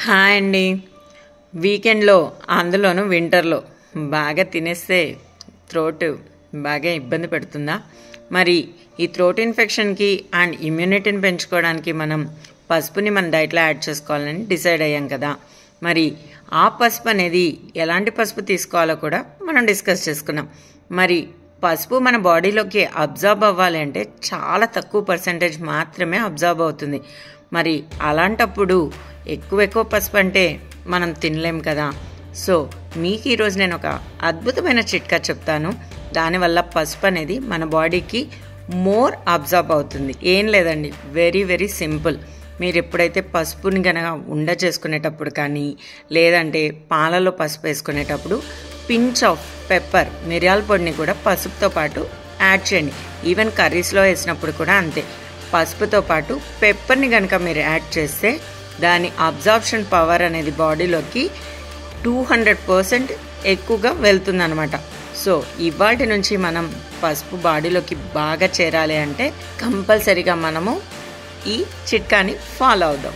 Hi అండి. వీకెండ్లో అందులోనూ వింటర్లో బాగా తినేస్తే థ్రోట్ బాగా ఇబ్బంది పెడుతుందా? మరి ఈ థ్రోట్ ఇన్ఫెక్షన్కి అండ్ ఇమ్యూనిటీని పెంచుకోవడానికి మనం పసుపుని మన డైట్లో యాడ్ చేసుకోవాలని డిసైడ్ అయ్యాం కదా. మరి ఆ పసుపు అనేది ఎలాంటి పసుపు తీసుకోవాలో కూడా మనం డిస్కస్ చేసుకున్నాం. మరి పసుపు మన బాడీలోకి అబ్జార్బ్ అవ్వాలి అంటే చాలా తక్కువ పర్సెంటేజ్ మాత్రమే అబ్జార్బ్ అవుతుంది. మరి అలాంటప్పుడు ఎక్కువ పసుపు అంటే మనం తినలేం కదా. సో మీకు ఈరోజు నేను ఒక అద్భుతమైన చిట్కా చెప్తాను. దానివల్ల పసుపు అనేది మన బాడీకి మోర్ అబ్జార్బ్ అవుతుంది. ఏం లేదండి, వెరీ వెరీ సింపుల్. మీరు ఎప్పుడైతే పసుపుని కనుక ఉండ చేసుకునేటప్పుడు కానీ లేదంటే పాలలో పసుపు వేసుకునేటప్పుడు పించ్ ఆఫ్ పెప్పర్, మిరియాల పొడిని కూడా పసుపుతో పాటు యాడ్ చేయండి. ఈవెన్ కర్రీస్లో వేసినప్పుడు కూడా అంతే. పసుపుతో పాటు పెప్పర్ని కనుక మీరు యాడ్ చేస్తే దాని అబ్జార్ప్షన్ పవర్ అనేది బాడీలోకి 200% ఎక్కువగా వెళ్తుందనమాట. సో ఇవాటి నుంచి మనం పసుపు బాడీలోకి బాగా చేరాలి అంటే కంపల్సరీగా మనము ఈ చిట్కాని ఫాలో అవుదాం.